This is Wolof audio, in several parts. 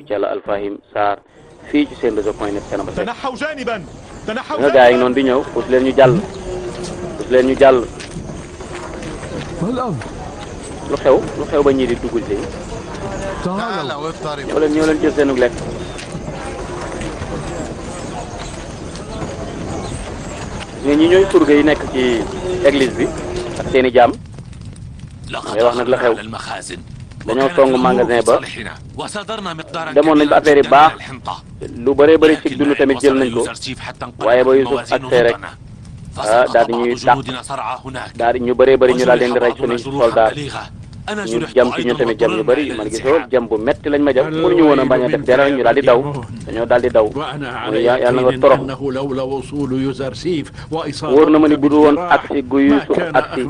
Thiel Alfahim Sarr fii ci seen réseau point net Thiénaba Seck nga gaa yi noonu di ñëw us leen ñu jàll lu xew ba ñii di dugul si ñoo leen jël seenug lekk ñi ñooy surga yi nekk ci église bi ak seeni jaam ngay wax nag la xew dañoo song magasin ba demoon nañ ba affaire yi baax lu bëree bëri ci dund tamit jël nañ ko waaye ba Youssouf ak see rek daal di ñuy dàq daal di ñu bëree bëri ñu daal leen di rey suñuy soldat ñu jam ci ñun tamit jam ñu bëri man gisoo jam bu metti lañ ma jam mënuñu woon a bañ a def dara ñu daal di daw dañoo daal di daw yàlla na nga torox wóor na ma ni bu dul woon agsi gu Youssouf agsi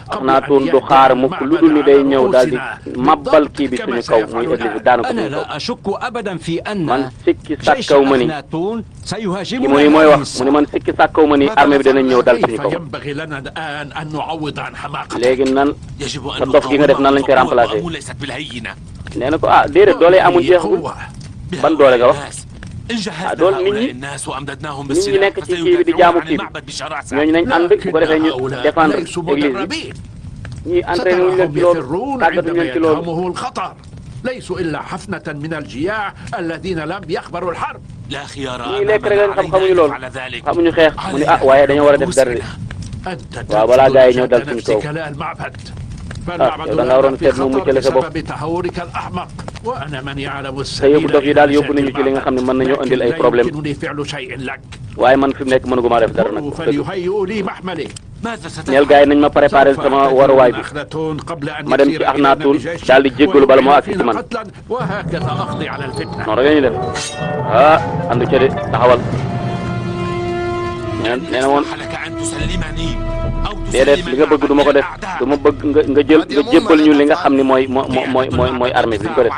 Akhenaton du xaar mukk lu dul ni day ñëw daal di mabbal kii bi suñu kaw muy église bi daanu ko suñu kaw man sikki sàkkaw ma ni ki mu ni mooy wax mu ni man sikki sàkkaw ma ni armée bi danañ ñëw dal suñu kaw léegi nan sa dof gi nga def nan lañ koy remplacer nee na ko déedéet doole amul jeexagul ban doole nga wax doole nit ñi nekk ci kii bi di jaamu kii bi ñooñu nañ ànd bu ko defee ñu défendre église bi ñii entraîné wuñu leen ci loolu tàggatuñu leen ci loolu ليسوا إلا حفنة من الجياع الذين لم يخبروا الحرب. ñii lekk rek lañ xam xamuñu loolu xamuñu xeex mu ne waaye dañoo war a def dara de waaw balaa gars yi ñëw dal suñu kaw yow da nga waroon seet nu muccale sa bopp sa yëfu dof yi daal yóbbu nañu ci li nga xam ne mën nañoo andil ay problème waaye man fi mu nekk mënuguma def dara nag neel gars yi nañ ma préparé sama waruwaay bi ma dem ci Akhenaton daal di jéggalu bala moo agsi ci man noonu rek la ñuy def andu ca de taxawal nee na woon déedéet li nga bëgg du ma ko def du ma bëgg nga jébbal ñu li nga xam ni mooy armée bi duñ ko def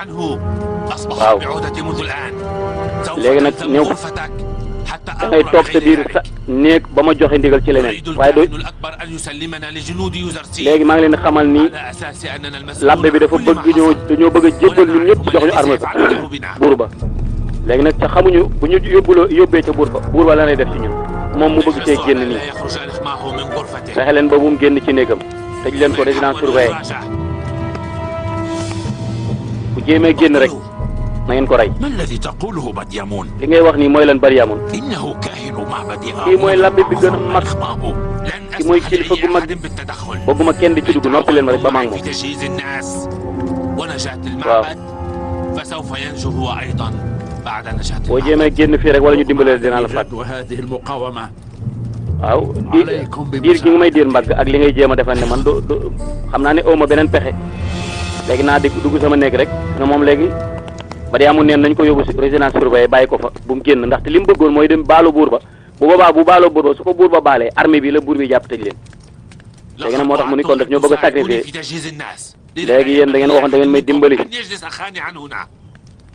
waaw léegi nag ñëw da ngay toog sa biir sa néeg ba ma joxe ndigal ci leneen waaye doy léegi maa ngi leen di xamal ni labbe bi dafa bëgg dañoo bëgg a jébbal ñun ñëpp jox ñu armée bi buur ba léegi nag ca xamuñu bu ñu yóbbee ca buur ba la lay def ci ñun moom mu bëgg cee génn nii fexe leen ba bu mu génn ci néegam tëj leen ko résidence surveillée bu jéemee génn rek na ngeen ko rey li ngay wax nii mooy lan Baryamun kii mooy labbe bi gën a mag kii mooy kilifa gu mag bëgguma kenn di ci dugg noppi leen ma rek ba maa ngi moom waaw boo jéemee génn fii rek wala ñu dimbalee dinaa la fàtt waaw diir gi nga may diir mbagg ak li ngay jéem a defal ne man do xam naa ne aw ma beneen pexe léegi naa dugg sama néeg rek nga moom léegi Baryamun neen nañ ko yóbbu si résidence surveillée bàyyi ko fa bu mu génn ndaxte li mu bëggoon mooy dem baalu buur ba bu boobaa bu baaloo buur ba su ko buur ba baalee armée bi la buur bi jàpp tëj leen léegi nag moo tax mu ni kon daf ñoo bëgg a sacrifier léegi yéen da ngeen waxoon da ngeen may dimbali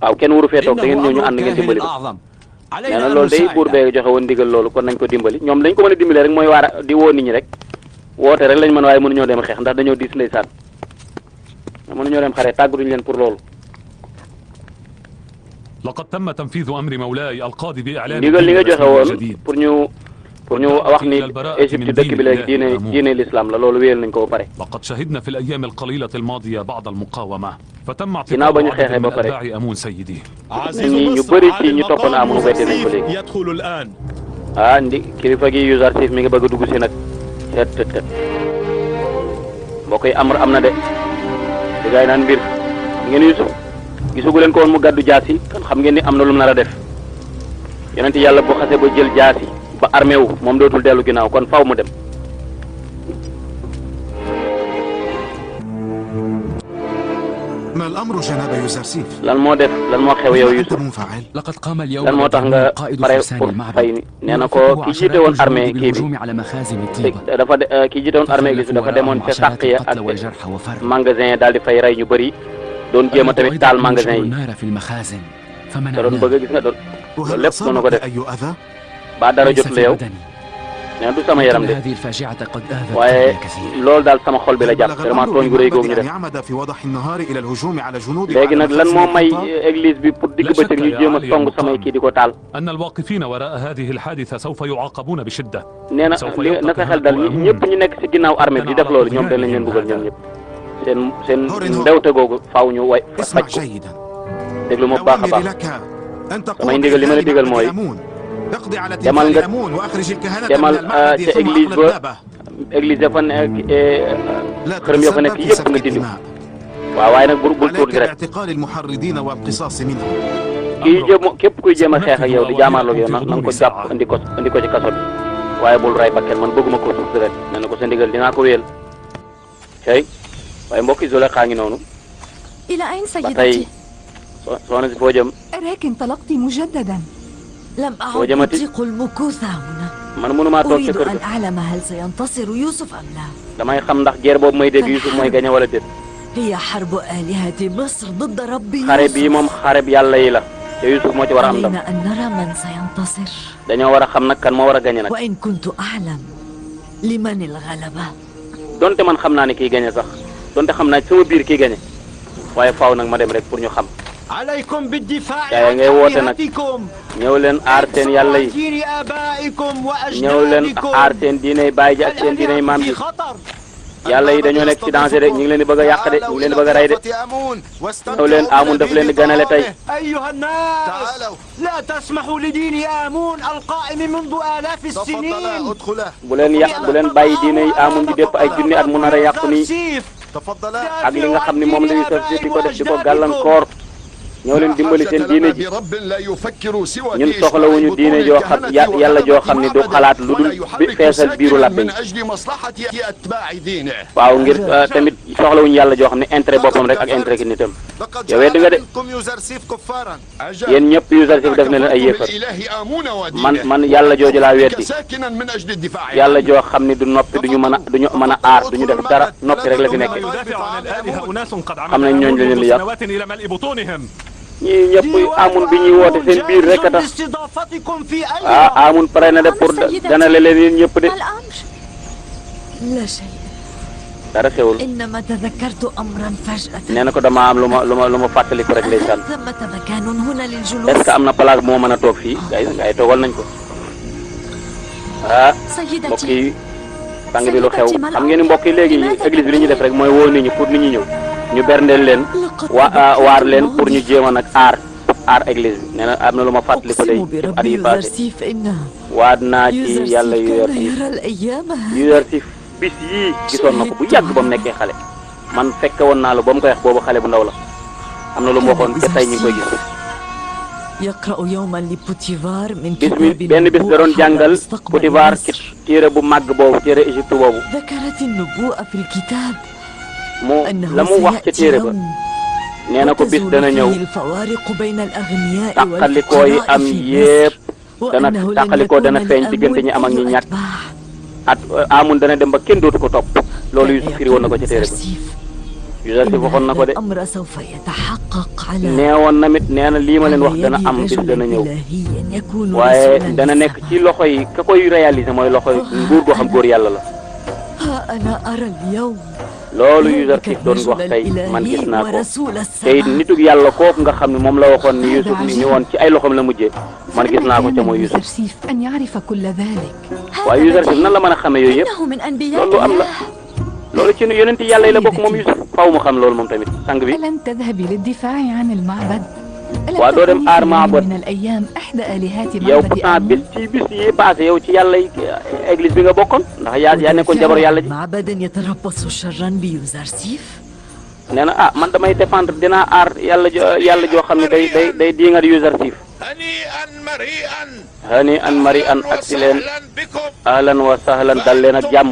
waaw kenn waru fee toog da ngeen ñëw ñu ànd ngeen dimbali ko nee na loolu day buur bee joxe woon ndigal loolu kon nañ ko dimbali ñoom lañ ko mën a dimbali rek mooy waara di woo nit ñi rek woote rek lañ mën waaye mënuñoo dem xeex ndax dañoo diis ndeysaan mënuñoo dem xare tàggutuñu leen pour loolu لقد تم تنفيذ أمر مولاي القاضي بإعلان ndigal li nga joxe woon pour ñu wax ni Égypte dëkk bi léegi diine l'islam la loolu wéyal nañ ko ba pare لقد شهدنا في الأيام القليلة الماضية بعض المقاومة فتم ginnaaw ba ñu xeexee ba pare أتباع أمون سيدي ñu bëri ci ñu toppoon Amun weddi nañ ko léegi ndi kilifa gi Yuzarsif mi ngi bëgg a dugg si nag tet mbokk yi am na de di gaay naan mbir ngeen Yusuf gisugu leen ko woon mu gàddu jaasi kon xam ngeen ni am na lu mu nar a def yonent yàlla bu xasee ba jël jaasi ba armé wu moom dootul dellu ginnaaw kon faw mu dem lan moo def lan moo xew yow Yusuf lan moo tax nga pare pour fay ni nee na ko ki jiite woon armée kii bi dafa ki jiite woon armée gis dafa demoon ca sàq ya ak magasin ya daal di fay rey ñu bëri doon jéem a tamit taal magasin yi te doon bëgg a gis nga doon loolu lépp mënu ko def ba dara jot la yow nee du sama yaram de هذه الفاجعة قد آذت waaye كثير. loolu daal sama xol bi la jàpp vraiment tooñ gu rëy googu ñu def. يعمد في وضح النهار إلى الهجوم على جنود léegi nag lan moo may église bi pour digg bëccëg ñu jéem a song samay kii di ko taal. أن الواقفين وراء هذه الحادثة سوف يعاقبون بشدة. nee na na sa xel dal ñëpp ñu nekk ci ginnaaw armée bi di def loolu ñoom dañ leen bëggal ñoom ñëpp seen ndewte googu faaw ñu way اسمع faj ko جيدا. déglu ma baax a أوامري baax. لك أن damay تقوم ndigal li ma la digal mooy اقضي على demal تمثال nga آمون وأخرج الكهنة demal من المعبد ca ثم église أقلب ba بابه. église ya fa nekk لا xërëm ya fa nekk تتسبب في yëpp سفك nga dindi ko الدماء. waaw waaye nag bul tuur عليك deret باعتقال المحرضين والقصاص منهم. kii jéem képp kuy jéem a xeex ak yow di jaamaarloog yow na nga ko jàpp indi ko ci kaso bi waaye bul ray bakkel man bëgguma ko tuur deret nee na ko sa ndigal dinaa ko wéyal tey waaye mbokk yi Zuleyxa ngi noonu إلى أين ba tey سيدتي؟ soxna si foo jëm أراك انطلقت مجددا. لم أعد وجمتي؟ أطيق المكوث هنا. man mënumaa toog ci أريد kër أن ga أعلم هل سينتصر يوسف أم لا. damay xam ndax guerre boobu may dégg Yusuf mooy gañe wala déet هي حرب آلهة مصر ضد رب xare bii moom يوسف. xare bi yàlla yi la te Yusuf moo ci war a am ndam علينا أن نرى من سينتصر. dañoo war a xam nag kan moo war a gañe nag وإن كنت أعلم لمن الغلبة. donte man xam naa ne kii gañe sax donte xam naa sama biir kii gañe waaye faaw nag ma dem rek pour ñu xam عليكم بالدفاع yaa عن ngay woote nag آلهتكم. ñëw leen aar seen yàlla yi دين آبائكم ñëw leen وأجدادكم. aar seen diiney baay ji ak seen diiney maam الآلهة ji في خطر. yàlla yi dañoo nekk ci danger de ñu ngi leen di bëgg a yàq de ñu ngi leen di bëgg a rey de ñëw leen Amun daf leen di ganale tey أيها الناس لا تسمحوا لدين آمون القائم منذ آلاف السنين. bu leen yàq bu leen bàyyi diiney Amun ji dépp ay junni at mu nar a yàqu nii ak li nga xam ni moom la ñuy sos di ko def di ko gàllankoor ñëw leen dimbali seen diine ji ñun soxlawuñu diine joo xam yàlla joo xam ni du xalaat lu dul bi feesal biiru làbbe yi waaw ngir tamit soxlawuñu yàlla joo xam ne intérêt boppam rek ak intérêt ki nitam yow wedd nga de yéen ñëpp Yuzarsif def na leen ay yéefar man yàlla jooju laa weddi yàlla joo xam ni du noppi duñu mën a aar duñu def dara noppi rek la fi nekke xam nañ ñooñu la leen di yàq ñii ñëpp Amun bi ñuy woote seen biir rek a tax Amun pare na de pour ganale leen yéen ñëpp de الأمر لا شيء. dara xewul إنما تذكرت أمرا فجأة. nee na ko dama am lu ma fàttaliku rek ndeysaan ثمة مكان هنا est-ce للجلوس. que am na place moo mën a toog fii gars yi toogal nañ ko mbokk سيدتي yi sang bi lu xew xam ngeen ni mbokk yi léegi église bi li ñuy def rek mooy woo nit ñi pour nit ñi ñëw ñu berndeel leen waar leen pour ñu jéem a nag aar église bi nee na am na lu ma fàttali ko day أقسم ci at برب yi passé يوزرسيف إنه waat naa ci yàlla يوزرسيف كان يرى الأيام. Yuzarsif bis yii gisoon na ko bu yàgg ba mu nekkee xale man fekke woon naa la ba mu koy wax boobu xale bu ndaw la am na lu mu waxoon te tey ñu ngi koy gis يقرأ يوما لبوتيفار من bis كتاب bi benn bis da doon النبوءة jàngal حول مستقبل Potifar ci مصر. téere bu màgg boobu téere Égypte boobu ذكرت النبوءة في الكتاب mu la أنه mu wax ci سيأتي téere ba يوم nee na ko bis dana ñëw فيه الفوارق بين الأغنياء tàqalikoo yi والفقراء am في yépp مصر dana وأنه لن tàqalikoo dana يكون feeñ diggante ñi am ak ñi لآمون ñàkk أي أتباع. at Amun dana dem ba kenn dootu ko topp loolu Yusuf firi woon na ko ci téere ba Yuzarsif waxoon na ko de الأمر سوف يتحقق على neewoon na mit nee na lii ma leen wax dana am bis dana ñëw waaye dana nekk ci loxo yi ka koy réaliser mooy loxo yi nguur goo xam góor yàlla la ها أنا أرى اليوم loolu Yuzarsif doon wax tey man gis naa ko te it nitug yàlla kooku nga xam ne moom la waxoon ni Yusuf ni woon ci ay loxoom la mujjee man gis naa ko ca mooy Yusuf يوزرسيف أن يعرف كل ذلك. waaye Yuzarsif nan la mën a xamee yooyu yëpp إنه من أنبياء loolu am la loolu ci yonent yàlla yi la bokk moom Yusuf faaw mu xam loolu moom tamit sang bi ألن تذهبي للدفاع عن المعبد؟ ألم waa doo dem تكوني aar في يوم معبد من الأيام إحدى آلهات yow معبد pourtant bis آمون؟ ci bis yi passé yow ci yàlla yi église bi nga bokkoon ndax yaa nekkoon jabar yàlla ji معبدا يتربص شرا بيوزرسيف. nee na man damay défendre dinaa aar yàlla joo xam ne day diingat Yuzarsif hani an mari an ak si leen ahlan wa sahlan dal leen ak jàmm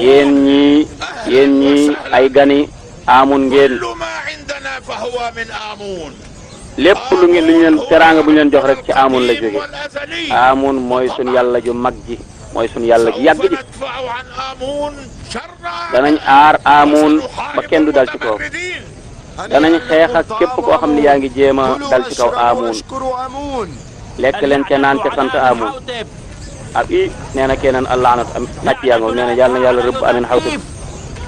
yéen ñii ay gani Amun ngeen lépp lu ñu leen teraanga bu ñu leen jox rek ci Amun la jóge Amun mooy sun yàlla ju mag ji mooy sun yàlla ju yàgg ji danañ aar Amun ba kenn du dal ci kaw danañ xeex ak képp koo xam ne yaa ngi jéem a dal ci kaw Amun lekk leen ca naan ca sant Amun ak i nee na keneen allaanat am nàcc yaa ngoog nee na yàlla na yàlla rëbb amin xawtib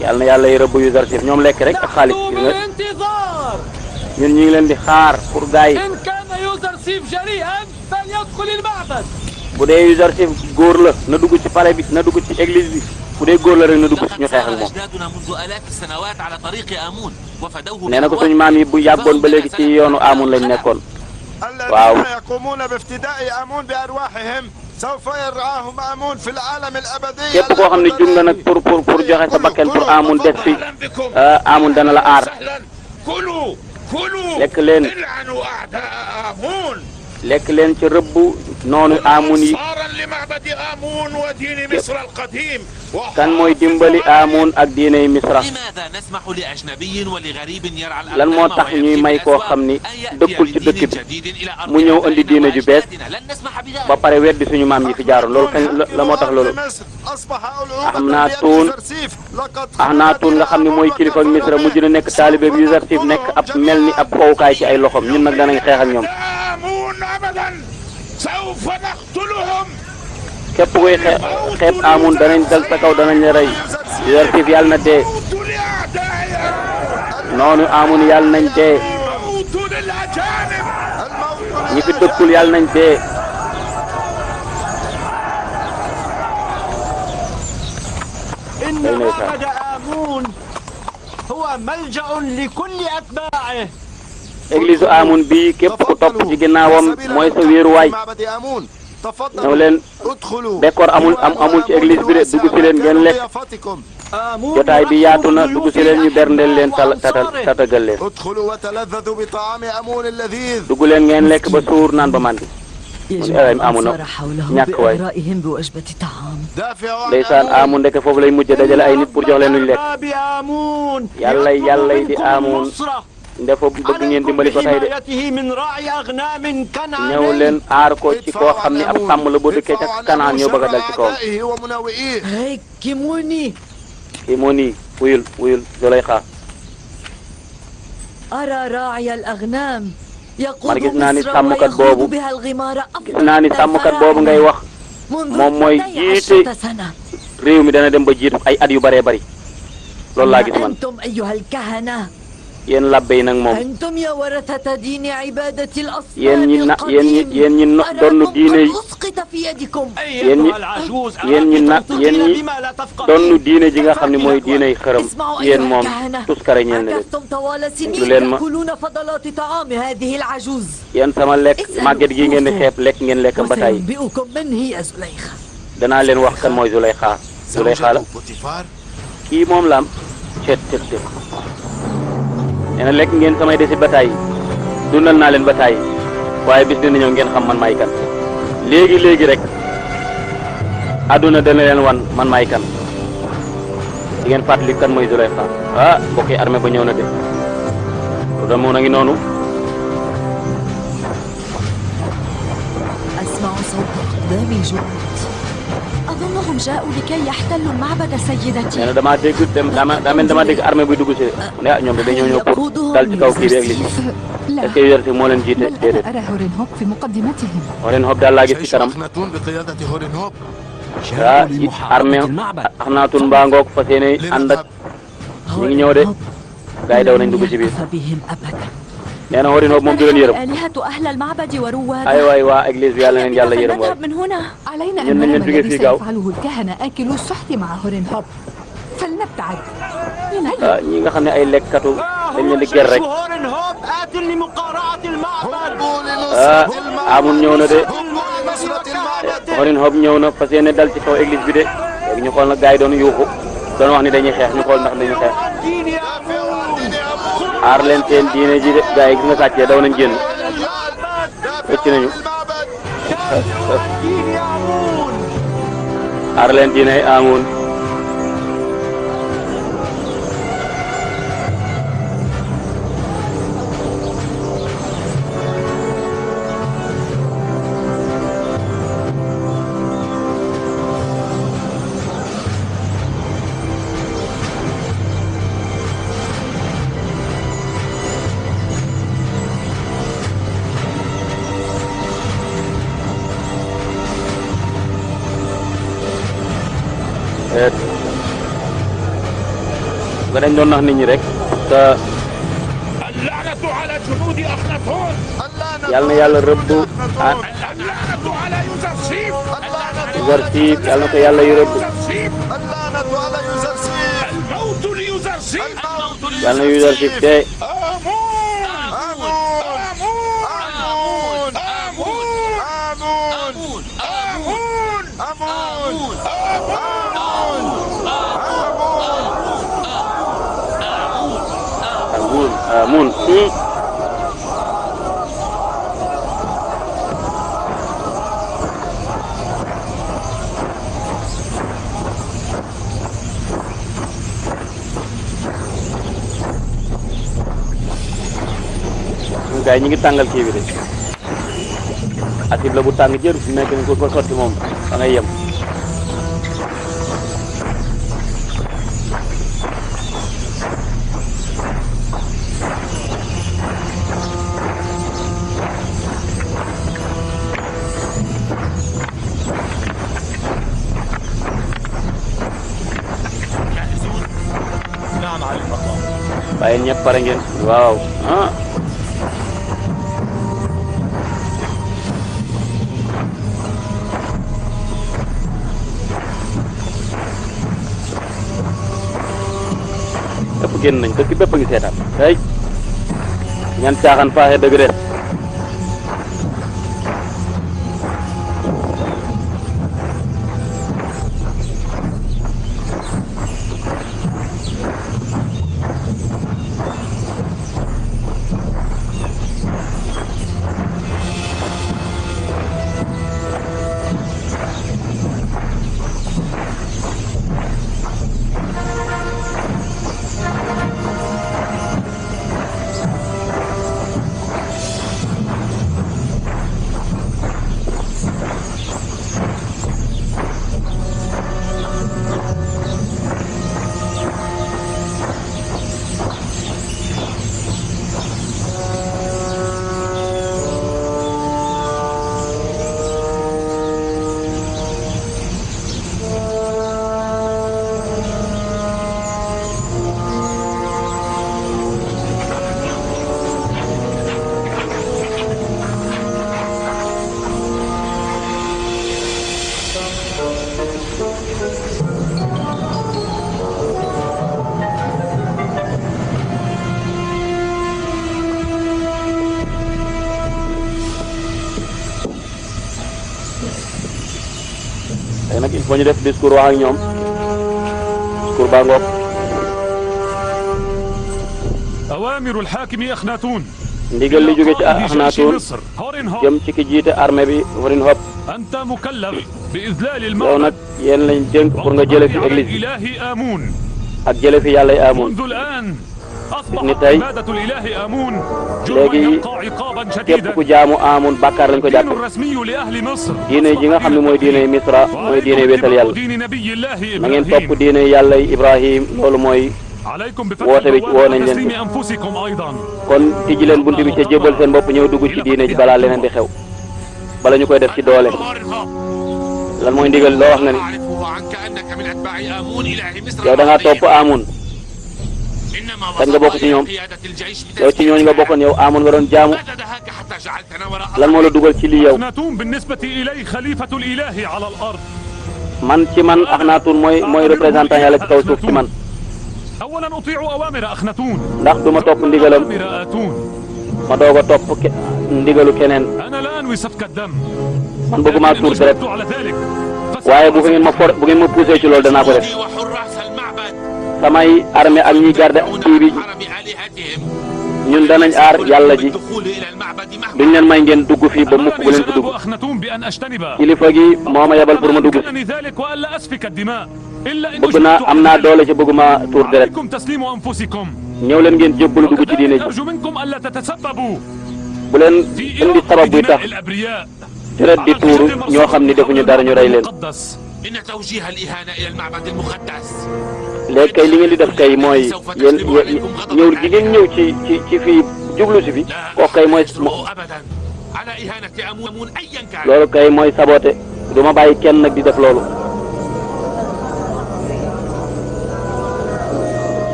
yàlla na yàlla rëbb Yuzarsif ñoom lekk rek ak xaalis gis nga ñun ñu ngi leen di xaar pour gars yi bu dee Yuzarsif góor la na dugg ci palais bi na dugg ci église bi bu dee góor la rek na dugg ci ñu xeex ak moom nee na ko suñu maam yi bu yàggoon ba léegi ci yoonu Amun lañ nekkoon waaw képp koo xam ne jug nga nag pour joxe sa bakkan pour Amun des fi Amun dana la aar lekk leen ci rëbb noonu Amun yi kan mooy dimbali Amun ak diiney Misra lan moo tax ñuy may koo xam ni dëkkul ci dëkk bi mu ñëw andi diine ju bees ba pare weddi suñu maam yi fi jaaroon loolu kañ la moo tax loolu Axnaatuun nga xam ne mooy kilifa ak Misra mujj na nekk taalibe bi Yuzarsif nekk ab mel ni ab fowukaay ci ay loxoom ñun nag danañ xeex ak ñoom képp kuy xeeb Amun danañ dal sa kaw danañ la rey Yuzarsif yàlla na dee noonu Amun yàlla nañ dee ñi fi dëkkul yàlla nañ dee إن معبد آمون هو ملجأ لكل أتباعه église Amun bi képp ku topp ci ginnaawam mooy sa wéeruwaay ñëw leen bekkoor amul ci église bi de dugg si leen ngeen lekk jotaay bi yaatu na dugg si leen ñu berndeel leen tatagal leen dugg leen ngeen lekk ba suur naan ba màndi Amun na ñàkk waay ndeysaan Amun ndeke foofu lay mujj dajale ay nit pour jox leen luñ lekk yàlla di Amun ndefa bëgg ngeen dimbali ko tey de ñëw leen aar ko ci koo xam ne ab sàmm la boo dëkkee ca Kanaan ñëw bëgg a dal ci kawam kii moo nii wuyul Zulayxa man gis naa ni sàmmkat boobu ngay wax moom mooy jiite réew mi dana dem ba jiitu ay at yu bëree bëri loolu laa gis man yéen labbe yi nag moom yéen ñi donnu diine donnu diine ji nga xam ne mooy diiney xërëm yéen moom tuskare ñeel na leen lu leen ma yéen sama lekk màgget gi ngeen di xeeb lekk ngeen lekk ba tey danaa leen wax kan mooy Zulayxa la kii moom la am cet nee na lekk ngeen samay desi bataay dundal naa leen bataay waaye bis dina ñëw ngeen xam man maay kan léegi rek àdduna dana leen wan man maay kan di ngeen fàttali kan mooy Zulayxa mbokk yi armée ba ñëw na de lu da moo na ngi noonu أظنهم جاءوا لكي يحتلوا المعبد سيدتي. nee na dama dégg armée buy dugg si ne ñoom de dañoo ñëw pour dal ci kaw kii bi église est-ce que Yuzarsif moo leen jiite déedéet Horenhop daal laa gis ci kanam armée Axnaatun mbaa ngoog fas yéene ànd ak ñu ngi ñëw de gars yi daw nañ dugg ci biir nee na Horenhop moom du leen yërëm ay waay waa église bi yàlla neen yàlla yërëm waay ñun nañ leen jógee fii gaaw ñi nga xam ne ay lekkatu dañ leen di ger rek Amun ñëw na de Horenhop ñëw na fas yéene dal ci kaw église bi de léegi ñu xool nag gars yi doon yuuxu doon wax ni dañuy xeex ñu xool ndax dañuy xeex aar leen seen diine ji de gars yi gis nga sàccee daw nañ génn rëcc nañu aar leen diine Amun ba dañ doon nax nit ñi rek te اللعنة على جنود أخناتون. yàlla na yàlla rëbb ah اللعنة على يوزرشيف. Yuzarsif yàlla na ko yàlla yu rëbb الموت ليوزرشيف. yàlla na Yuzarsif tey amun gars yi ñu ngi tàngal kii bi de acide la bu tàng jër fi nekk ni ko sotti moom da ngay yem waaye ñëpp pare ngeen waaw ah ëpp génn nañ dëkk bépp a ngi seetaan ay ñan caaxaan faaxe dëgg de léegi nag il faut ñu def discours wax ak ñoom discours baa ngoog أوامر الحاكم أخناتون ndigal li jóge ci Axnaatuun jëm ci ki jiite armée bi Horenhop أنت مكلف بإذلال yow المعبد nag yéen lañ dénk pour nga jële fi على église bi الإله آمون. ak jële fi yàlla yi Amun منذ الآن أصبح نتاي. عبادة الإله آمون جرما léegi يلقى عقابا képp شديدا. ku jaamu Amun bàkkaar lañ ko الدين jàppe الرسمي لأهل مصر diine ji nga xam ne mooy diine Misra mooy diine wéetal yàlla دين نبي الله na ngeen topp إبراهيم. diine yàlla yi Ibrahim loolu mooy عليكم woote بفتح bi woo nañ leen وتسليم ci أنفسكم أيضا. kon tijji leen bunt bi ca jébal seen bopp ñëw dugg ci diine ji balaa leneen di xew bala ñu koy def ci doole lan mooy ndigal loo wax nga ni yow da ngaa topp Amun kañ nga bokk ci ñoom yow ci ñooñu nga bokkoon yow Amun nga doon jaamu lan moo la dugal ci lii yow أخناتون بالنسبة إلي خليفة الإله على الأرض. man ci man Axnaatuun mooy représentant yàlla ci kaw suuf ci man أولا أطيع أوامر أخناتون. ndax du ma topp ndigalam أوامر آتون. ma doog a topp ndigalu keneen أنا لا أنوي سفك الدم. man bëgguma tuur deret أجبرت على ذلك. waaye bu ngeen ma poussé ci loolu danaa ko def samay armée ak ñiy garde kii bi ñun danañ aar yàlla ji duñ leen may ngeen dugg fii ba mukk bu leen fi dugg أخناتون بأن أجتنب. kilifa gi moo ma yebal pour ma dugg أمكنني ذلك وألا أسفك الدماء إلا إن bëgg naa am naa doole ci bëgguma tuur deret عليكم تسليم أنفسكم. ñëw leen ngeen jébbalu dugg ci diine ji أرجو منكم ألا تتسببوا bu leen في indi sabab buy tax دماء الأبرياء. deret di tuuru ñoo xam ni defuñu dara ñu rey leen المقدس. إن توجيه الإهانة إلى المعبد المقدس léegi kay li ngeen di def kay mooy yéen ñëw gi ngeen ñëw ci fii jublu si fi kooku kay mooy أبدا على إهانة آمون أيا كان. loolu kay mooy saboté du ma bàyyi kenn nag di def loolu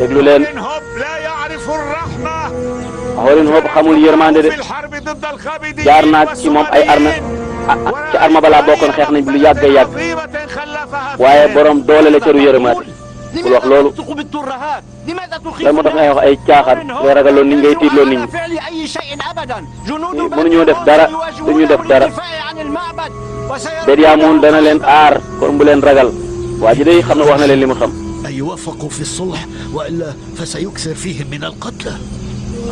déglu leen Hourin Hope xamul yërmande de jaar naa ci moom ay arme ci arme balaa bokkoon xeex nañ bi lu yàgg yàgg waaye borom doole la cëru yërmaate bul wax loolu lan moo tax ngay wax ay caaxaan ngay ragaloon nit ngay tiitloo nit ñi mënuñoo def dara duñu def dara Bedyamun dana leen aar kon bu leen ragal waa ji day xam ne wax na leen li mu xam.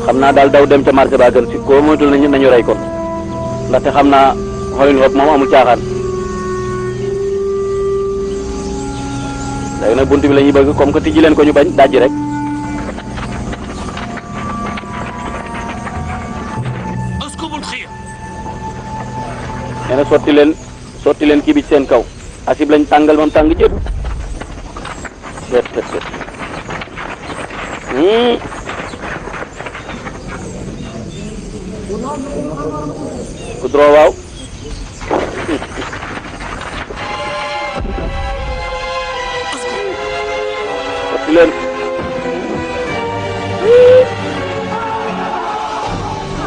xam naa daal daw dem ca marché ba gën si ko moytul nañu rey kon ndaxte xam naa Hourin Hope moom amul caaxaan. léegi nag bunt bi la ñuy bëgg comme que tijji leen ko ñu bañ dajji rek. nee na sotti leen kii bi ci seen kaw asib lañ tàngal moom tàng jëpp. Goudron waaw. sotti leen.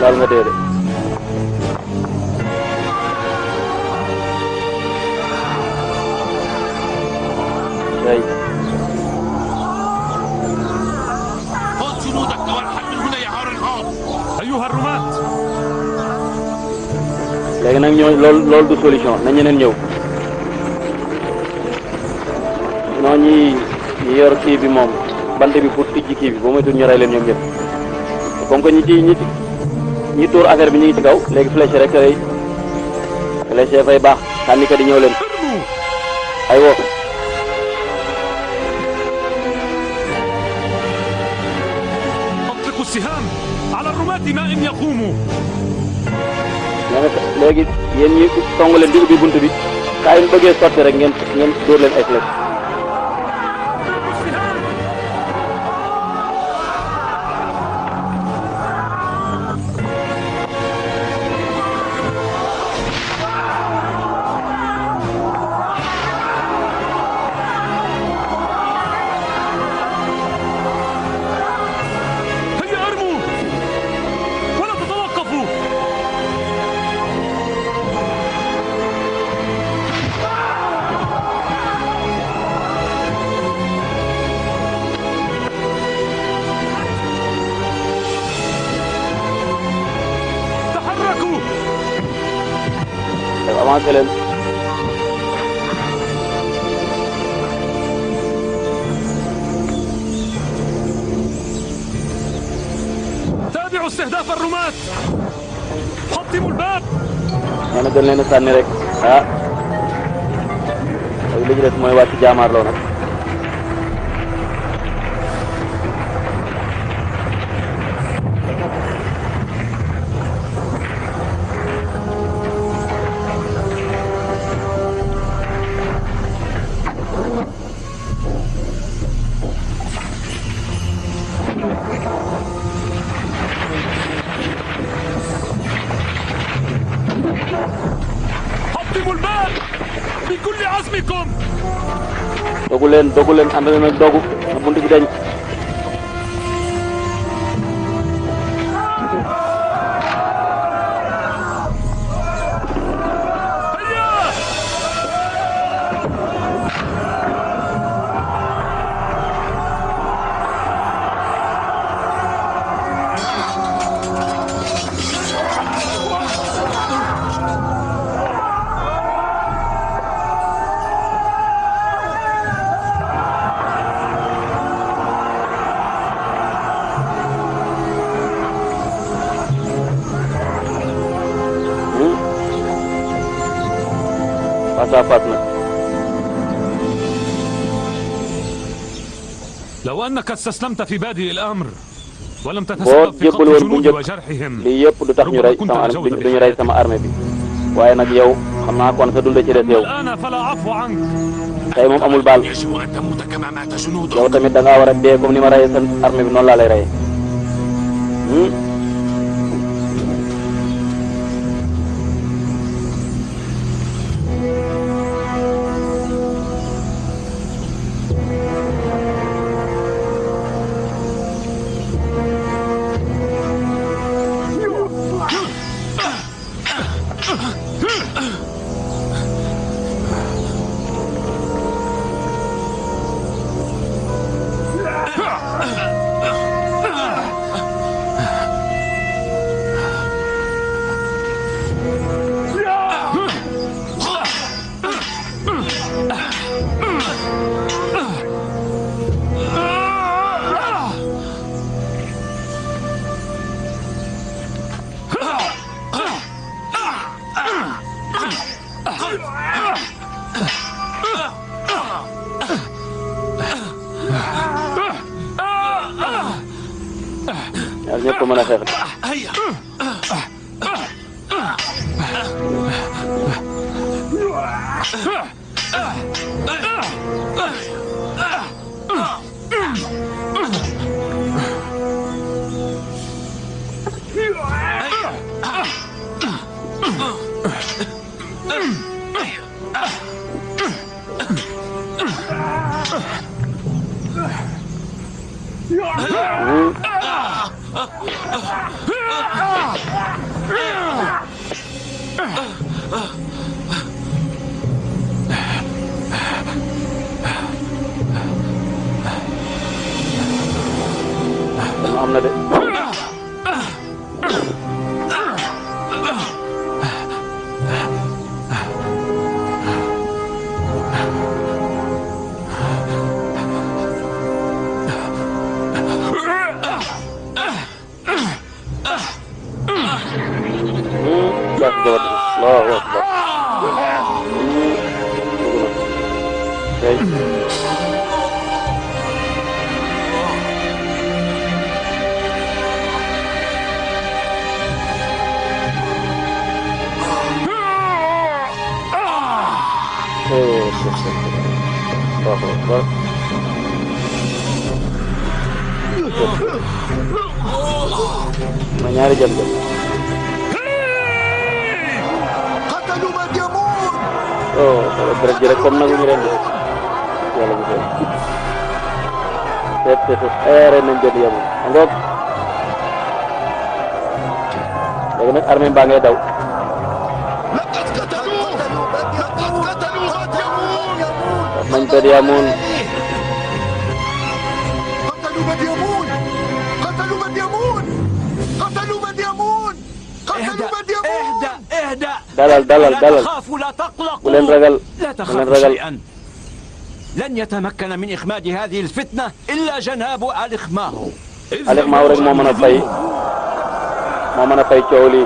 laal nga dee de. خذ جنودك وارحل من هنا يا هورن هوب أيها الرماة. léegi nag ñoo loolu du solution na ñeneen ñëw non ñi yor kii bi moom bant bi pour tijji kii bi boo moytuwul ñu rey leen ñoom ñëpp comme que ñi tuur affaire bi ñu ngi ci kaw léegi flèche rek flèche fay baax sànni ka di ñëw leen ay wo أطلقوا السهام على الرماة ما إن يقوموا. léegi yéen ñi song leen di ubbi bunt bi saa yu bëggee sotti rek ngeen dóor leen ay flèche. avancé leen. تابعوا استهداف الرماة. حطموا الباب. nee na gën leen a sànni rek ah li ci des mooy wàcc jaamaarloo nag. dogu leen ànd leen ak dogu na bunt bi dañ. لو أنك استسلمت في بادئ الأمر ولم تتسبب في قتل جنود وجرحهم lii yëpp du tax ñu rey sama duñu rey sama armée bi waaye nag yow xam naa kon sa dund ci des yow الآن فلا عفو عنك tey moom amul baal yow tamit da ngaa war a dee comme ni ma reyee seen armée bi noonu laa lay reyee. ñaar ñëpp mën a xeex. am na de. Allahu akbar. Ma ñaari jam jam. Oh, kalau berjerak kom na ñu rendi. Yalla bu def. Tete ere nañ jël yam. Ngok. Léegi nag armée baa ngay daw. Man tadi amun. dalal ولن رجل لا تخاف شيئا لن يتمكن من إخماد هذه الفتنة إلا جناب الإخماه rek moo mën a fay coow li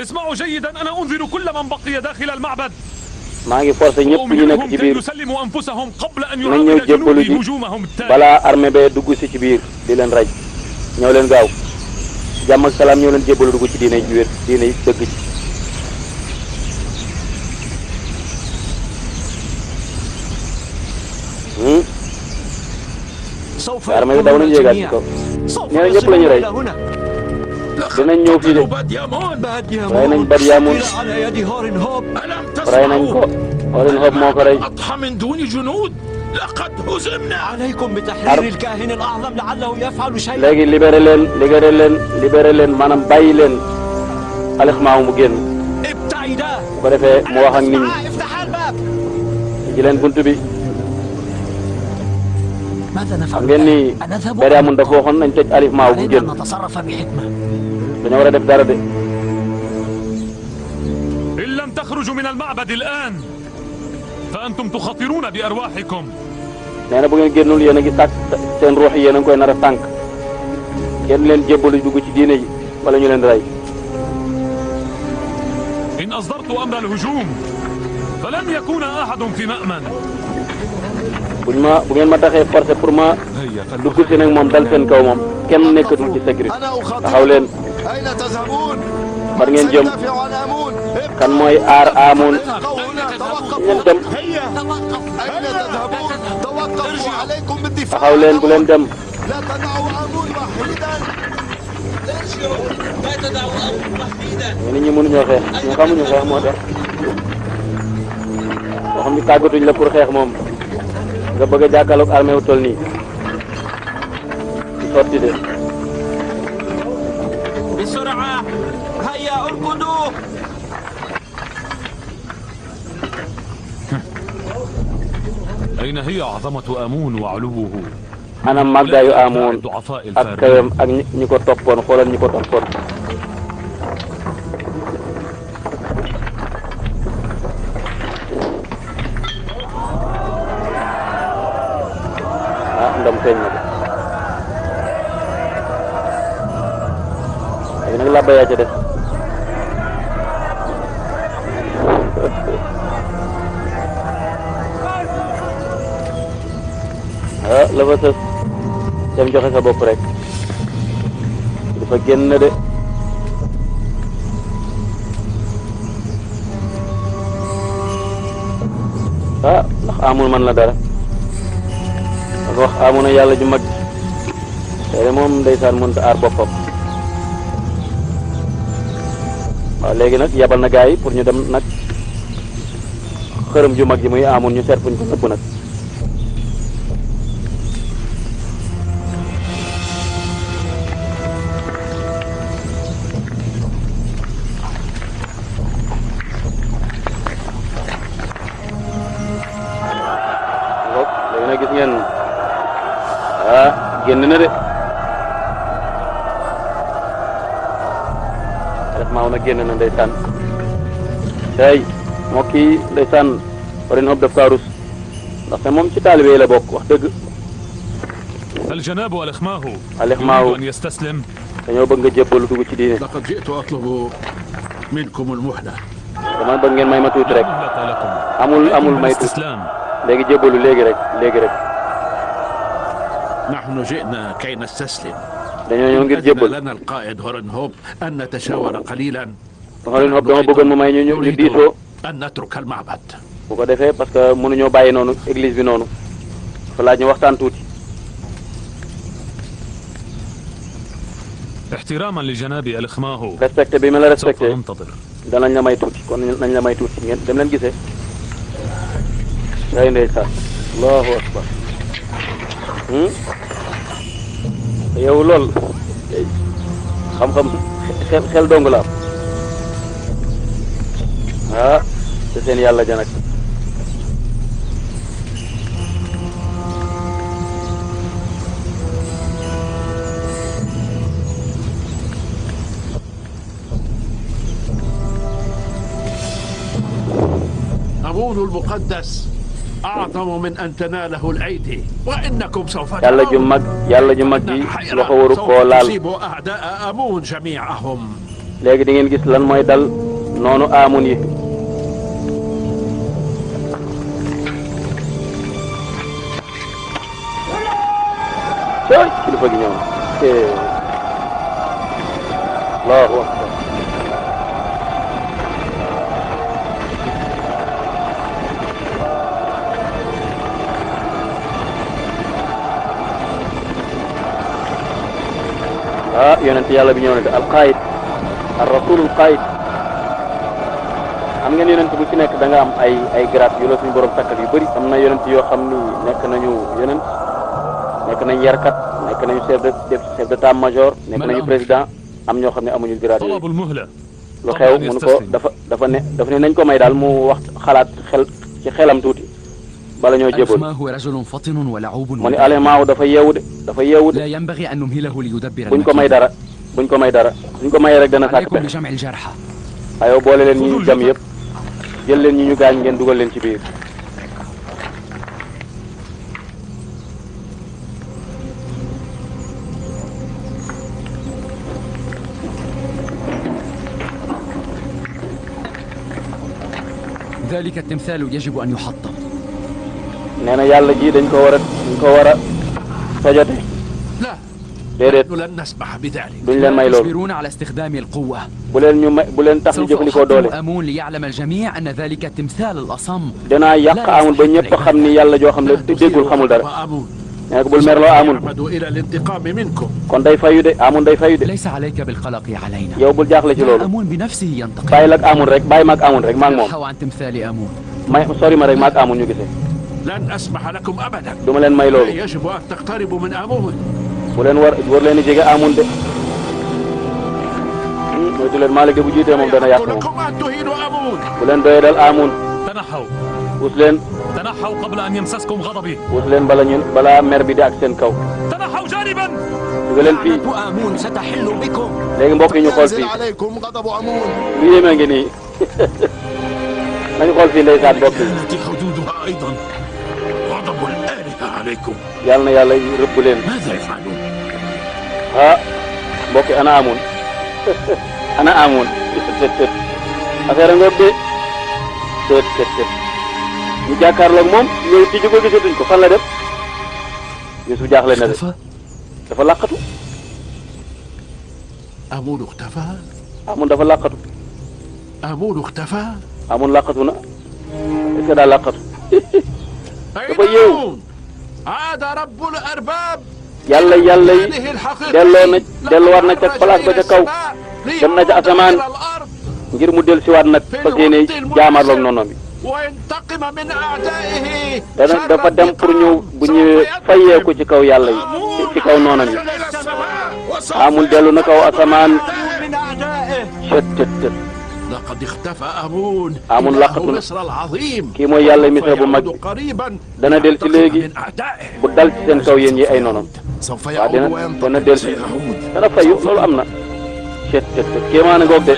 اسمعوا جيدا أنا أنذر كل من بقي داخل المعبد maa ngi forcé ñëpp ñu nekk ci biir nañ ñëw jébbalu ji balaa armée bee dugg si ci biir di leen rey ñëw leen gaaw jàmm ak salaam ñëw leen jébbalu dugg ci diine ji wér diine yi dëgg ci armée bi daw nañ yéegaat ci kaw nee na ñëpp la ñu rey dinañ ñëw fii de rey nañ Badyamun rey nañ ko Horin Hob moo ko rey léegi libéré leen maanaam bàyyi leen Al-Ikhmaaw mu génn bu ko defee mu wax ak nit ñi ci leen bunt bi xam ngeen ni Badyamun dafa waxoon nañ tëj Al-Ikhmaaw mu génn dañoo war a def dara de. إن لم تخرجوا من المعبد الآن فأنتم تخاطرون بأرواحكم. nee na bu ngeen génnul yéen a ngi sàkk seen ruux yi yéen a ngi koy nar a sànq kenn leen jébbalu dugg ci diine ji wala ñu leen rey. إن أصدرت أمر الهجوم فلن يكون أحد في مأمن. bu ngeen ma taxee forcé pour ma dugg si nag moom dal seen kaw moom kenn nekkatul ci sécurité taxaw leen. far ngeen jëm kan mooy aar Amun ngeen dem taxaw leen bu leen dem nit ñi mënuñoo xeex ñu xamuñu xeex moo tax boo xam ni tàggatuñ la pour xeex moom nga bëgg a jàkkaarloog armée wu toll nii di sotti de بسرعة هيا اركضوا أين هي عظمة آمون وعلوه؟ أنا màggaayu Amun ak kawam ak ñi ko toppoon xoolal ñi ko toppoon ndam feeñ na léegi nag làbba yaa ca des ah la fa sës dem joxe sa bopp rek dafa génn de ah ndax amul man la dara dafa wax amoon na yàlla ju mag te moom ndeysaan mënut a aar boppam waaw léegi nag yabal na gaa yi pour ñu dem nag xërëm ju mag ji muy amoon ñu seet fuñ ko nëbb nag léegi nag gis ngeen génn na de def maaw na génn na ndeysaan tey moo kii ndeysaan warin xob daf kaa rus ndaxte moom ci taalibe yi la bokk wax dëgg الجناب والإخماه الإخماه يريد أن يستسلم dañoo bëgg nga jébbalu dugg ci diine لقد جئت أطلب منكم المهلة dama bëgg ngeen may ma tuuti rek مهلة لكم amul may tuuti استسلام léegi jébbalu léegi rek نحن جئنا كي نستسلم dañoo ñëw ngir أذن jébbal لنا القائد هورن هوب أن نتشاور قليلا xoolin xob dama bëggoon mu may ñu diisoo أن نترك المعبد bu ko defee parce que mënuñoo bàyyi noonu église bi noonu dafa laaj ñu waxtaan tuuti احتراما لجناب الإخماه respecté bi ma la سوف respecté ننتظر danañ la may tuuti kon nañ la may tuuti ngeen dem leen gisee ngay ndeysaan allahu akbar yow lool xam-xam xel dong la am te seen yàlla ja nag أمون المقدس أعظم من أن تناله الأيدي وإنكم سوف yàlla ju mag ji loxo waru koo laal تصيب أعداء أمون جميعهم léegi di ngeen gis lan mooy dal noonu amun yi cooy kilifa gi ñëw allahu akbar yonent yàlla bi ñëw na de alqaayid ar rasulul qaayid xam ngeen yonent bu ci nekk da nga am ay grade yu la suñu borom takkal yu bëri am na yonent yoo xam ni nekk nañu yonent nekk nañu yarkat nekk nañu chef d'état major nekk nañu président am ñoo xam ne amuñu grade yooyu طلب المهلة lu xew mënu ko dafa ne nañ ko may daal mu wax xalaat ci xelam tuuti bala ñoo jébal هو رجل فطن ولعوب mu ni alemaaw dafa yeewu de لا ينبغي أن نمهله ليدبر buñ ko may dara suñ ko mayee rek dana sàkk عليكم pexe بجمع الجرحى ayoo boole leen ñi ñu jam yëpp jël leen ñi ñu gaañ ngeen dugal leen ci biir ذلك التمثال يجب أن يحطم nee na yàlla ji dañ ko war a tojate لا déedéet نحن لن نسمح بذلك duñ leen may loolu يجبرون على استخدام القوة bu leen tax ñu سوف jëfandikoo doole أحطم أمون ليعلم الجميع أن ذلك التمثال الأصم danaa yàq amul ba ñëpp xam ni yàlla joo xam ne déggul xamul dara وأمون nee ko bul merloo amul يعمد إلى الانتقام منكم kon day fayu de amul day fayu de ليس عليك بالقلق علينا yow bul jaaxle ci دع loolu أمون بنفسه ينتقم bàyyil ak amul rek bàyyi ma ak amul rek maa ngi moom نحو عن تمثال أمون may sori ma rek ma ak amul ñu gisee لن أسمح لكم أبدا du ma leen may loolu يجب أن تقتربوا من أمون bu leen war leen jege amul de moytu leen Malick de bu jiitee moom dana yàq moom لكم أن تهينوا أمون bu leen doyee dal amul تنحوا puus leen قبل أن يمسسكم غضبي puus leen balaa mer bi di ak seen kaw تنحوا جانبا duga leen fii آمون ستحل بكم léegi mbokk yi ñu xool fii عليكم غضب أمون lu yéeme ngi nii nañu xool fii ndeysaan mbokk yi كانت حدودها أيضا غضب الآلهة عليكم yàlla na yàlla rëbb leen ماذا يفعلون؟ mbokk yi ana amoon ana amoon tët affaire ngoog de tët ñu jàkkaarloog moom yow tijji ko gisatuñ ko fan la def Yuusuf jaaxle na de dafa làqatu. آمون اختفى. Amun dafa làqatu. آمون اختفى. Amun làqatu na est-ce que daa làqatu. dafa yeewu. عاد رب الأرباب. yàlla yi delluwaat na ca place ba ca kaw dem na ca asamaan ngir mu dellusiwaat nag fas yéene jaamaarloog noonu bi. dafa dem pour ñu bu ñu fayeeku ci kaw yàlla yi ci kaw noonam yi. Amun dellu na kaw asamaan. لقد اختفى آمون. Amun làqatu na مصر العظيم. kii mooy yàlla Misra bu mag dana del ci léegi bu dal ci seen kaw yéen yi ay noonam. سوف waaw يعود dana وينطق del ci dana fayu loolu am na. kéemaane ngoog de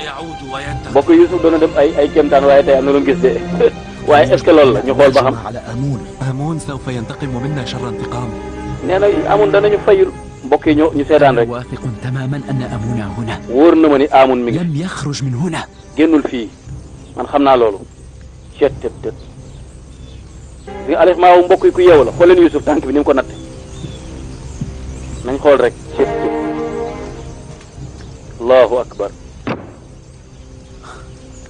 bokk Yuusuf dana dem ay kéemtaan waaye tey am na lu mu gis de waaye est-ce que loolu la ñu xool ba xam. على آمون سوف ينتقم منا شر انتقام. nee na Amun danañu fayul mbokk yi ñu seetaan rek. واثق تماما أن أمون هنا wóor na ma ni Amun mi ngi لم يخرج من هنا. génnul fii man xam naa loolu. li Alioune Maaw mbokk yi ku yeewu la xool leen Yuusuf tànk bi ni mu ko natte nañ xool rek. allahu akbar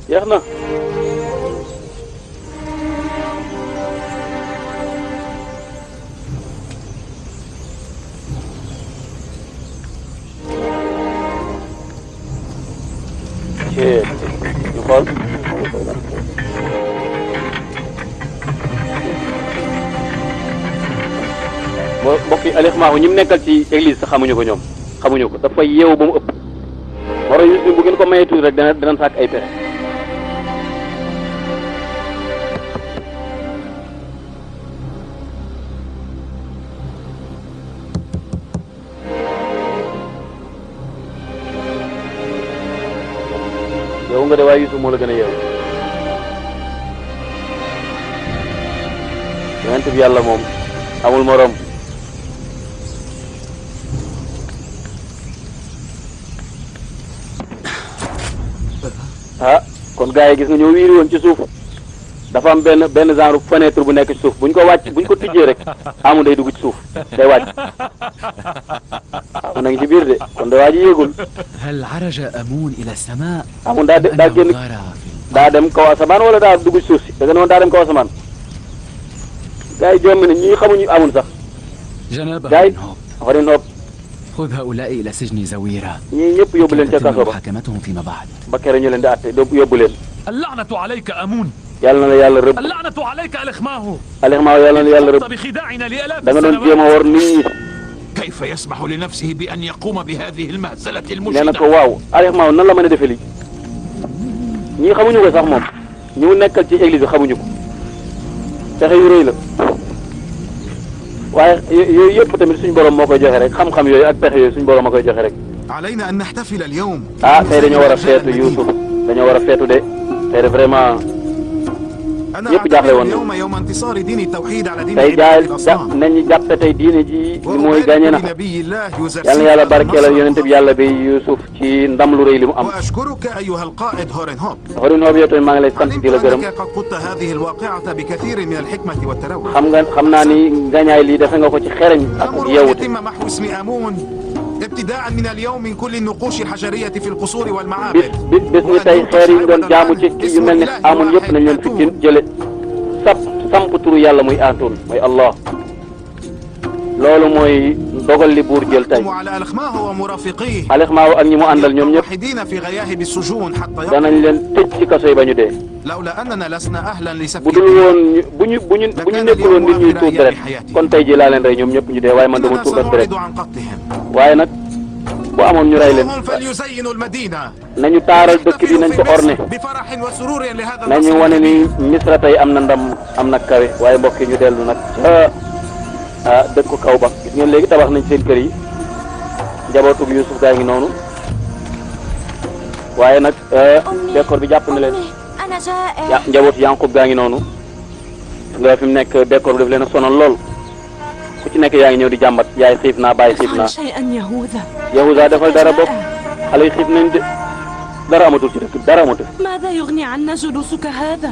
jeex na. ñu xool mbokk yi Alioune Maaw ñi mu nekkal ci église sax xamuñu ko ñoom xamuñu ko dafa yeewu ba mu ëpp. war a Yuusuf bu ngeen ko mayee tuuti rek dana sàkk ay pexe. yow nga de waaye Yuusuf moo la gën a yeewu. yonent bi yàlla moom amul morom. ah kon gars yi gis nga ñoo wiiri woon ci suuf dafa am benn genre fenêtre bu nekk ci suuf buñ ko tijjee rek Amun day dugg ci suuf day wàcc. Amun a ngi ci biir de kon de waa ji yéegul. هل عرج أمون إلى السماء؟ Amun daa génn daa dem kaw asamaan wala daa dugg ci suuf si da nga noonu daa dem kaw asamaan. gars yi jommi ne ñii xamuñu Amun sax. جناب gars yi Horin Hope خذ هؤلاء إلى سجن زويرة. ñii ñëpp yóbbu leen ca kaso ba محاكمتهم فيما بعد. ba kere ñu leen di àtte yóbbu leen. اللعنة عليك أمون. yàlla na la yàlla rëbb. اللعنة عليك أليخ ماهو. Alioune Maaw yàlla na yàlla rëbb. بخداعنا لآلاف da nga doon jéem a war nit ñi. كيف يسمح لنفسه بأن يقوم بهذه المهزلة nee na المشينة؟ ko waaw Alioune Maaw nan la mën a defee lii ñii xamuñu ko sax moom ñi mu nekkal ci église bi xamuñu ko pexe yu rëy la waaye yooyu yëpp tamit suñu borom moo koy joxe rek xam-xam yooyu ak pexe yooyu suñu borom moo koy joxe rek. علينا أن نحتفل اليوم. ah tey dañoo war a feetu Yuusuf dañoo war a feetu de tey de vraiment ñëpp jaaxle woon اليوم يوم انتصار دين التوحيد على دين tey nañu jàppe tey diine ji li mooy gaañe na yal na yàlla barkeelal yonente bi yàlla bi Yuusuf ci ndam lu rëy li mu am. وأشكرك أيها القائد هورين هوب. Horin Hope yow tamit maa ngi lay sant di la gërëm. علمت أنك قد قدت هذه الواقعة بكثير من الحكمة والتروي. xam naa ni gañaay lii defe nga ko ci xereñ ak أمر أن yeewute. يتم محو اسم آمون ابتداء من اليوم من كل النقوش الحجرية في القصور bis والمعابد. bis ni tey xeer yi ñu doon jaamu ci yu mel ni Amun yëpp nañ leen fi jële samp turu yàlla muy Atoun muy Allah loolu mooy dogal li buur jël tey. على ألخماه ومرافقيه. Alioune Maaw ak ñi mu àndal ñoom ñëpp موحدين في غياهب السجون حتى danañ leen tëj ci kaso yi ba ñu dee. لولا أننا لسنا أهلا bu لسفك dul woon bu ñu nekkul woon nit ñuy tuur deret kon tey jii laa leen rey ñoom ñëpp ñu dee waaye man dama tuur deret سنعرض عن قتلهم. waaye nag bu amoon ñu rey leen هم فليزينوا المدينة nañu taaral dëkk bi nañ ko orné بفرح وسرور لهذا nañu wane ni Misra tey am na ndam am na kawe waaye mbokk yi ñu dellu nag ca dëkku kaw ba gis ngeen léegi tabax nañ seen kër yi njabootug Yuusuf gaa ngi noonu waaye nag décor bi jàpp na leen أنا جائع. njabootu Yanqub gaa ngi noonu nga fi mu nekk décor bi daf leen a sonal lool ku ci nekk yaa ngi ñëw di jàmbat yaay xiif naa bàyyi xiif naa. افعل شيئا يهوذا. Yahuza defal dara bopp xale yi xiif nañ de dara amatul ci dëkk bi dara amatul. ماذا يغني عنا جلوسك هذا؟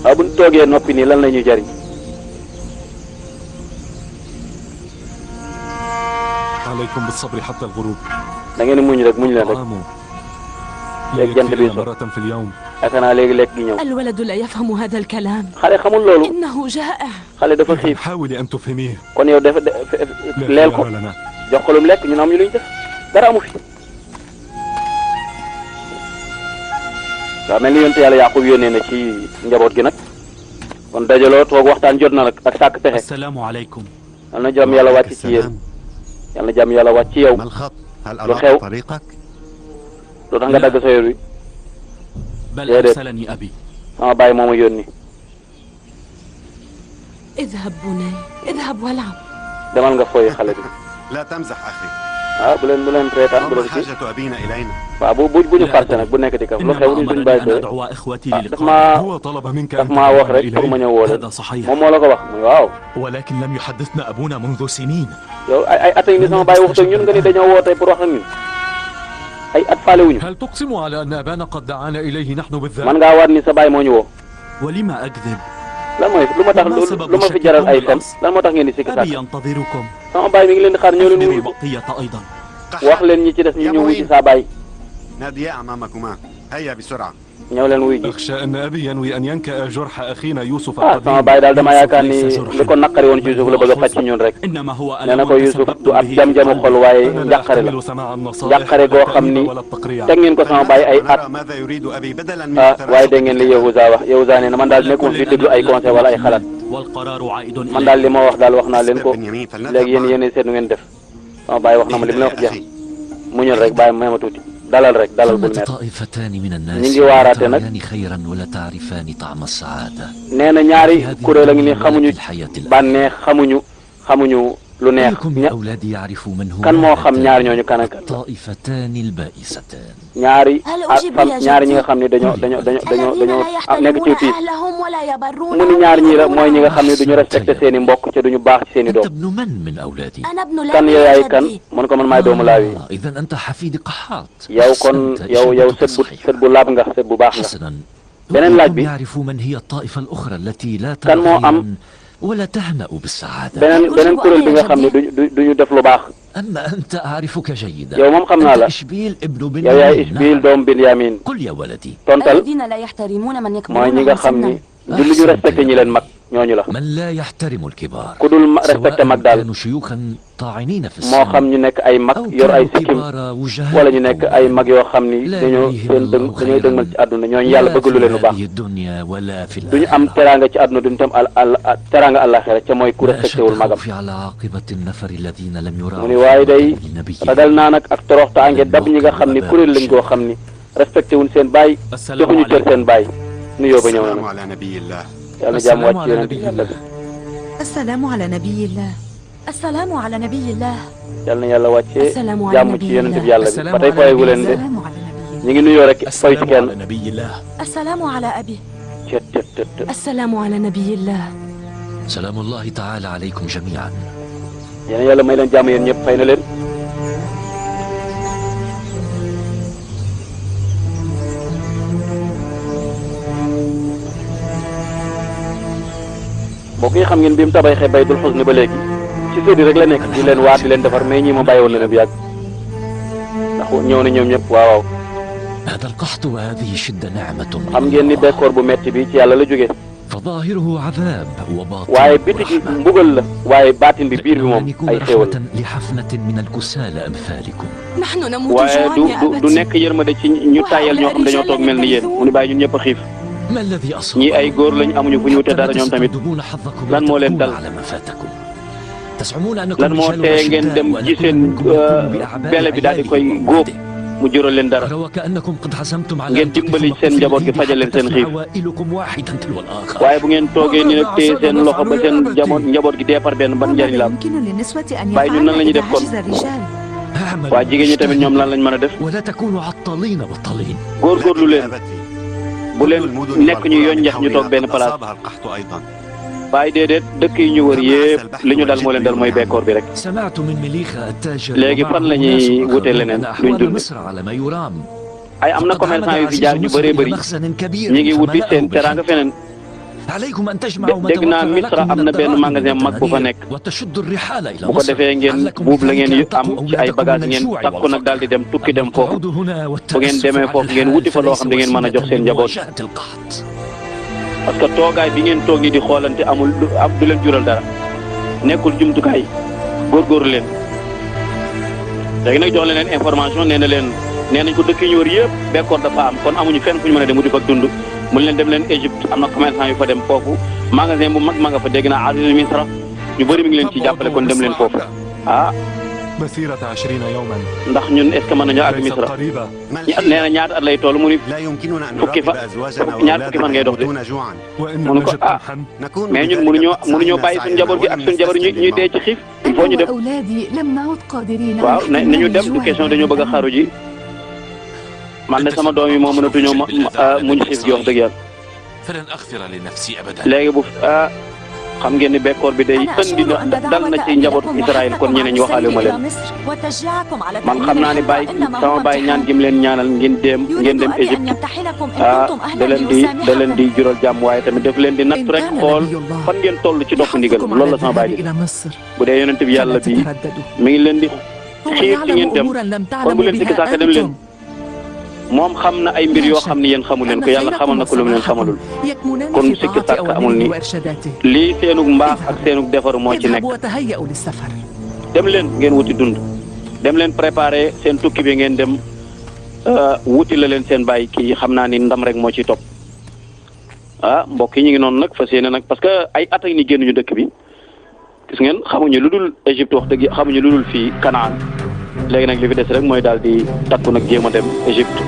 waaw bu ñu toogee noppi nii lan la ñuy jariñ عليكم بالصبر حتى الغروب. da ngeen muñ rek muñ leen rek léegi jant bi so مرة في اليوم. akana léegi lekk gi ñëw الولد لا يفهم هذا الكلام. xale xamul loolu إنه جائع. xale dafa xiif حاولي أن تفهميه. kon yow dafa leel ko jox ko lu mu lekk ñun am ñu luñ def dara amu fi waaw mel ni yonte yàlla Yaqub yónnee na ci njaboot gi nag kon dajaloo toog waxtaan jot na nag ak sàkk pexe. السلام عليكم. yal na jàmm yàlla wàcc ci yéen yal na jàmm yàlla wàcc ci yow lu xew lu tax nga dagg sa yoon wi بل أرسلني أبي. sama baay moo ma yónni اذهب بني اذهب والعب. demal nga fooy xale bi لا تمزح أخي. bu leen reetaan bu leen ci حاجة أبينا إلينا. waaw bu ñu farce nag bu nekk di kaf lu xew ni suñu bàyyi أدعو إخوتي daf هو طلب منك daf أن maa wax تذهب rek pour ma إليه. ñëw woo leen هذا صحيح. moom moo la ko wax muy waaw ولكن لم يحدثنا أبونا منذ سنين. yow ay at ni sama baay waxut ak ñun nga ni dañoo woo tey pour wax ak ñun ay at faale wuñu هل تقسم على أن أبانا قد دعانا إليه نحن man بالذات؟ ngaa waat ni sa baay moo ñu woo ولما أكذب؟ lan mooy lu ma tax lu ma fi jaral ay fen lan moo tax ngeen di sikki أبي sàkk ينتظركم. sama baay mi ngi leen di xaar ñëw leen أخبروا wuyu ko البقية أيضا. wax leen ñi ci des ñu ñëw wuyu ci saa baay ناديا أمامكما. هيا بسرعة. ñëw leen wuyu ji أخشى أن أبي ينوي أن ينكأ جرح أخينا يوسف ah sama baay daal dama yaakaar ni li ko naqari woon ci Youssouf la bëgg a faj ci ñun rek إنما هو nee na ko ألم Youssouf تسببتم du ab به. jam-jamu xol waaye أنا لا njàqare la أحتمل سماع النصائح njàqare goo xam ni ولا التقريع. teg ngeen ko sama baay ay at ونرى ماذا يريد أبي بدلا من waaye dégg ngeen li Yahuza wax Yahuza nee na man daal nekkuma fi déglu ay conseil wala ay xalaat والقرار عائد man daal li ma wax daal wax naa leen ko بنيامين فلنذهب léegi yéen معا. yéen seet nu ngeen def sama baay wax na ma li mu la wax يا jeex أخي. muñal rek bàyyi may ma tuuti dalal rek dalal bul ثمة mer طائفتان من الناس نيجي لا واراتي نك. تريان خيرا ولا تعرفان طعم السعادة. nee na ñaari في هذه kuréel a ngi ni الدنيا ولا xamuñu في الحياة الآخرة. bànneex xamuñu lu neex أيكم من أولادي يعرف من هو kan moo xam ñaar ñooñu kan ak الطائفتان البائستان. ñaari هل أجيب يا ñaari ñi nga جدي؟ xam ne dañoo الذين لا nekk ci يحترمون tiis أهلهم ولا يبرون mu ni ñaar ñii la mooy ñi nga xam ne duñu respecté seen i mbokk te duñu baax ci seen i أنت doom ابن من أولادي؟ أنا ابن kan لاوي yow يا yaay kan جدي. mun ko man maay doomu laawi إذا أنت حفيد قحاط. yow kon أحسنت، yow إجابتك sët bu صحيحة. sët bu laab nga sët bu baax nga حسنا. beneen laaj هم bi يعرفوا من هي الطائفة الأخرى التي لا kan moo am ترى ولا تهنأ بالسعادة. beneen kuréel bi nga xam ne duñu def lu baax أما أنت أعرفك جيدا. yow moom xam naa أنت la إشبيل ابن yow yaay بنيامين. Isbiil doom Binyamin قل يا ولدي. tontal الذين لا يحترمون من mooy يكبرون ñi nga عن xam ni سنا. du ñu respecté ñi leen mag ñooñu la من لا يحترم الكبار. ku dul respecté mag سواء daal كانوا شيوخا طاعنين في moo xam السن ñu nekk ay mag أو yor ay كانوا sikkim كبار وجهاء wala ñu nekk ay mag yoo xam ni لا dañoo يريهم seen الله dañoo dëgmal ci àdduna ñooñu yàlla لا bëgg lu leen lu في baax هذه الدنيا ولا في duñu am الآخرة. teraanga ci àdduna duñu tam teraanga àllaxira ca mooy ku لا respecté شك wul magam خوفي على عاقبة النفر الذين لم mu يراعوا ni waaye day النبي. ragal naa nag ak toroxtaange dab ñi nga xam ni kuréel lañ koo xam ni respecté wuñ seen baay joxuñu cër seen baay nuyoo ba ñëw na السلام nag على نبي الله. yàlla na jàmm wàcc السلام ci على yonent نبي bi الله. السلام على نبي الله. السلام على نبي الله. yàlla na yàlla wàccee السلام على jàmm نبي ci yonent bi الله. yàlla bi السلام ba tey على fooyeegu نبي leen de السلام على نبي الله. ñu ngi nuyoo rek foy ci السلام kenn على نبي الله. السلام على أبي. tët tët tët tët السلام على نبي الله. سلام الله تعالى عليكم جميعا. yéen yàlla may leen jàmm yéen ñëpp fay na leen mbokk yi xam ngeen bi mu tabaxee baytul xusni ba léegi ci séddi rek la nekk di leen waat di leen defar mais ñi ma bàyyi woon na bu yàgg ndax ñëw na ñoom ñëpp waaw waaw هذا القحط وهذه الشدة نعمة من xam ngeen ni الله. bekkoor bu metti bi ci yàlla la jógee فظاهره عذاب وباطنه waaye biti gi رحمة. mbugal la waaye baatin bi biir bi لأنه moom لن يكون ay xéewal رحمة لحفنة من الكسالى أمثالكم. نحن نموت waaye جوعا du يا du du أبتي. nekk yërmande ci ñu tàyyel ñoo xam dañoo toog mel ni yéen mu ni bàyyi ñun ñëpp a xiif ما الذي أصاب؟ ñii ay góor lañ amuñu fu ñu wute dara ñoom tamit تستخدمون حظكم lan moo leen وتبكون dal على ما فاتكم. تزعمون أنكم lan moo رجال tee ngeen رشداء dem ci ولكل seen منكم يقوم بأعباء bele bi daal di koy عياله góob وولده. mu jural leen dara وكأنكم قد حزمتم على ngeen أن تقفوا dimbali seen في njaboot gi الجليد fajal leen حتى seen تفنى xiif عوائلكم واحدا تلو الآخر. waaye bu ngeen toogee ni nag téye seen loxo ba seen njaboot gi dee par benn ban njëriñ la am يمكن للنسوة أن bàyyi ñun nan la ñuy يفعلن إذا def kon عجز الرجال. اعملوا waa jigéen ñi tamit ñoom lan lañ mën a def ولا تكونوا عطالين بطلين. góorgóorlu leen أبتي. bu leen nekk ñu yoon njax ñu toog benn place أصابها القحط أيضا. waaye déedéet dëkk yi ñu wër yëpp li ñu dal moo leen dal mooy bekkoor bi rek سمعت من مليخة التاجر léegi fan la ñuy wute leneen luñ dund مصر على ما يرام. ay am na commerçant yu fi jaar ñu bëree bëri ñi ngi wuti seen teraanga feneen عليكم أن تجمعوا ما dégg naa توفر Misra لكم am من na benn الدراهم magasin mag bu fa والتنانير nekk وتشدوا الرحال إلى bu ko مصر defee ngeen لعلكم buub la ngeen بذلك أن am تقوا ci ay أولادكم bagages من ngeen الجوع takku nag daal di dem tukki dem foofu القعود هنا bu ngeen والتأسف demee على foofu ngeen الحال wuti fa loo xam da ngeen mën a jox seen njaboot لمواجهة القحط parce que toogaay bi ngeen toog nii di xoolante amul du leen jural dara nekkul jumtukaay góorgóorlu leen léegi nag jox leen information nee na leen nee nañ ko dëkk yi ñu wër yëpp bekkoor dafa am kon amuñu fenn fu ñu mën a dem mu di fa dund mu leen dem leen Égypte am na commerçant yu fa dem foofu magasin bu mag ma nga fa dégg naa Aziz Misra ñu bëri mi ngi leen ci jàppale kon dem leen foofu ah مسيرة 20 يوما ndax ñun est ce que mën nañoo àgg ليست Misra قريبة nee na ñaata at lay toll mu ni fukki fa ñaar fukki fan ngay dox de وإن mu ne ko نجد ah قمحا mais ñun mënuñoo bàyyi suñu njaboot gi ak suñu jabar ñuy dee ci xiif il faut ñu dem وأولادي لم نعد قادرين waaw nañu dem du question dañoo bëgg a xaru ji man de sama doom yi moo mënatuñoo muñ xiif gi wax dëgg yàlla فلن أغفر لنفسي أبدا léegi bu xam ngeen ni bekkoor bi day indi na dal na ci njabootu Israël kon ñeneen ñi waxaale ma leen man xam naa ne bàyyi sama bàyyi ñaan gi mu leen ñaanal ngeen dem Égypte da leen di jural jàmm waaye tamit daf leen di natt rek xool fan ngeen toll ci dopp ndigal loolu la sama bàyyi bu dee yonent bi yàlla bi mi ngi leen di xiir ci ngeen dem kon bu leen sikki sàkk dem leen moom xam na ay mbir yoo xam ne yéen xamu leen ko yàlla xamal na ko lu mu leen xamalul kon sikki sàkk amul ni lii seenug mbaax ak seenug defaru moo ci nekk dem leen ngeen wuti dund dem leen préparer seen tukki bi ngeen dem wuti la leen seen bàyyi kii xam naa ni ndam rek moo ciy topp ah mbokk yi ñu ngi noonu nag fas yéene nag parce que ay at ak ni génnuñu dëkk bi gis ngeen xamuñu lu dul Égypte wax dëgg xamuñu lu dul fii Kanaan léegi nag li fi des rek mooy daal di takku nag jéem a dem Égypte